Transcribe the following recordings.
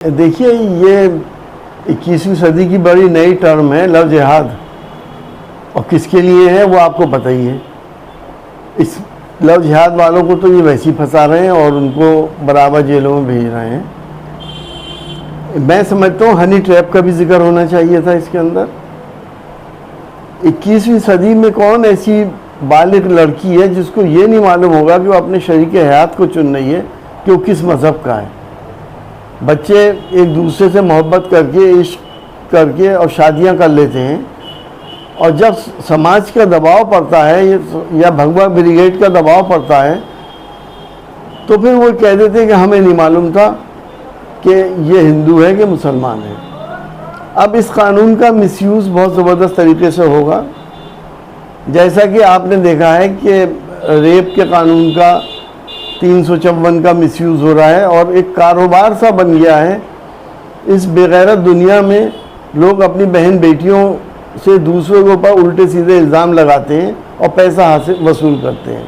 دیکھیے یہ 21ویں صدی کی بڑی نئی ٹرم ہے لو جہاد، اور کس کے لیے ہے وہ آپ کو پتہ ہی ہے۔ اس لو جہاد والوں کو تو یہ ویسے ہی پھنسا رہے ہیں اور ان کو برابر جیلوں میں بھیج رہے ہیں۔ میں سمجھتا ہوں ہنی ٹریپ کا بھی ذکر ہونا چاہیے تھا اس کے اندر۔ 21ویں صدی میں کون ایسی بالغ لڑکی ہے جس کو یہ نہیں معلوم ہوگا کہ وہ اپنے شریک حیات کو چن رہی ہے کہ وہ کس مذہب کا ہے۔ بچے ایک دوسرے سے محبت کر کے عشق کر کے اور شادیاں کر لیتے ہیں، اور جب سماج کا دباؤ پڑتا ہے یا بھگوا بریگیڈ کا دباؤ پڑتا ہے تو پھر وہ کہہ دیتے ہیں کہ ہمیں نہیں معلوم تھا کہ یہ ہندو ہے کہ مسلمان ہے۔ اب اس قانون کا مس یوز بہت زبردست طریقے سے ہوگا، جیسا کہ آپ نے دیکھا ہے کہ ریپ کے قانون کا 354 کا مس یوز ہو رہا ہے، اور ایک کاروبار سا بن گیا ہے۔ اس بے غیرت دنیا میں لوگ اپنی بہن بیٹیوں سے دوسروں کے اوپر الٹے سیدھے الزام لگاتے ہیں اور پیسہ وصول کرتے ہیں۔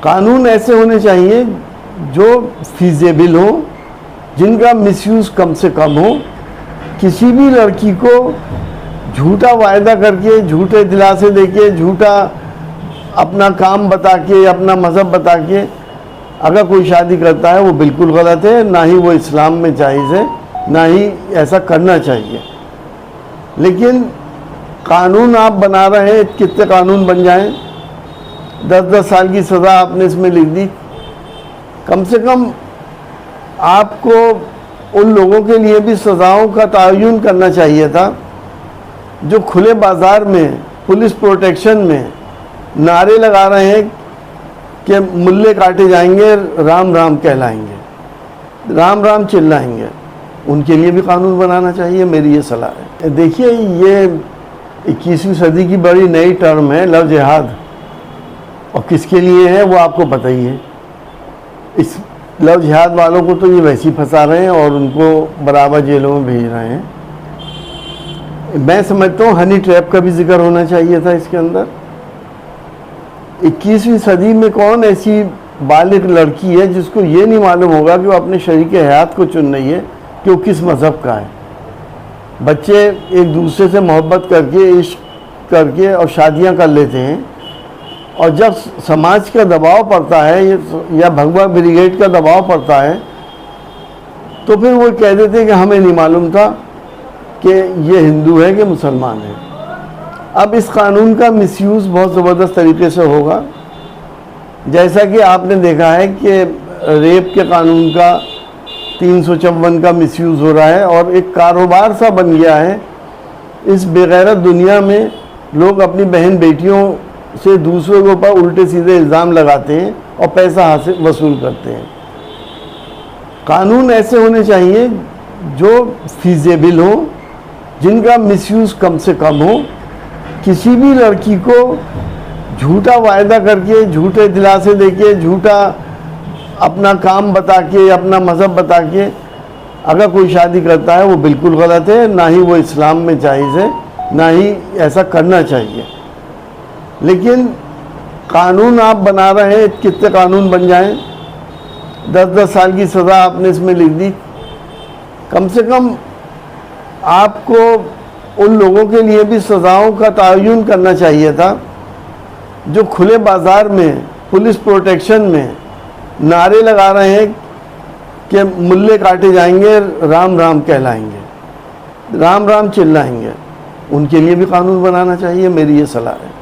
قانون ایسے ہونے چاہیے جو فیزیبل ہو، جن کا مس یوز کم سے کم ہو۔ کسی بھی لڑکی کو جھوٹا وعدہ کر کے، جھوٹے دلاسے دے کے، جھوٹا اپنا کام بتا کے، اپنا مذہب بتا کے اگر کوئی شادی کرتا ہے وہ بالکل غلط ہے، نہ ہی وہ اسلام میں جائز ہے، نہ ہی ایسا کرنا چاہیے۔ لیکن قانون آپ بنا رہے ہیں، کتنے قانون بن جائیں، 10 سال کی سزا آپ نے اس میں لکھ دی۔ کم سے کم آپ کو ان لوگوں کے لیے بھی سزاؤں کا تعین کرنا چاہیے تھا جو کھلے بازار میں پولیس پروٹیکشن میں نعرے لگا رہے ہیں کہ ملے کاٹے جائیں گے، رام رام کہلائیں گے، رام رام چلائیں گے۔ ان کے لیے بھی قانون بنانا چاہیے، میری یہ صلاح ہے۔ دیکھیے یہ 21ویں صدی کی بڑی نئی ٹرم ہے لو جہاد، اور کس کے لیے ہے وہ آپ کو پتہ ہی ہے۔ اس لو جہاد والوں کو تو یہ ویسے ہی پھنسا رہے ہیں اور ان کو برابر جیلوں میں بھیج رہے ہیں۔ میں سمجھتا ہوں ہنی ٹریپ کا بھی ذکر ہونا چاہیے تھا اس کے اندر۔ 21ویں صدی میں کون ایسی بالغ لڑکی ہے جس کو یہ نہیں معلوم ہوگا کہ وہ اپنے شریک حیات کو چن رہی ہے کہ وہ کس مذہب کا ہے۔ بچے ایک دوسرے سے محبت کر کے عشق کر کے اور شادیاں کر لیتے ہیں، اور جب سماج کا دباؤ پڑتا ہے یا بھگوا بریگیڈ کا دباؤ پڑتا ہے تو پھر وہ کہہ دیتے ہیں کہ ہمیں نہیں معلوم تھا کہ یہ ہندو ہے کہ مسلمان ہے۔ اب اس قانون کا مس یوز بہت زبردست طریقے سے ہوگا، جیسا کہ آپ نے دیکھا ہے کہ ریپ کے قانون کا 354 کا مس یوز ہو رہا ہے، اور ایک کاروبار سا بن گیا ہے۔ اس بے غیرت دنیا میں لوگ اپنی بہن بیٹیوں سے دوسروں کے اوپر الٹے سیدھے الزام لگاتے ہیں اور پیسہ وصول کرتے ہیں۔ قانون ایسے ہونے چاہیے جو فیزیبل ہو، جن کا مس یوز کم سے کم ہو۔ کسی بھی لڑکی کو جھوٹا وعدہ کر کے، جھوٹے دلاسے دے کے، جھوٹا اپنا کام بتا کے، اپنا مذہب بتا کے اگر کوئی شادی کرتا ہے وہ بالکل غلط ہے، نہ ہی وہ اسلام میں جائز ہے، نہ ہی ایسا کرنا چاہیے۔ لیکن قانون آپ بنا رہے ہیں، کتنے قانون بن جائیں، 10 سال کی سزا آپ نے اس میں لکھ دی۔ کم سے کم آپ کو ان لوگوں کے لیے بھی سزاؤں کا تعین کرنا چاہیے تھا جو کھلے بازار میں پولیس پروٹیکشن میں نعرے لگا رہے ہیں کہ ملے کاٹے جائیں گے، رام رام کہلائیں گے، رام رام چلائیں گے۔ ان کے لیے بھی قانون بنانا چاہیے، میری یہ صلاح ہے۔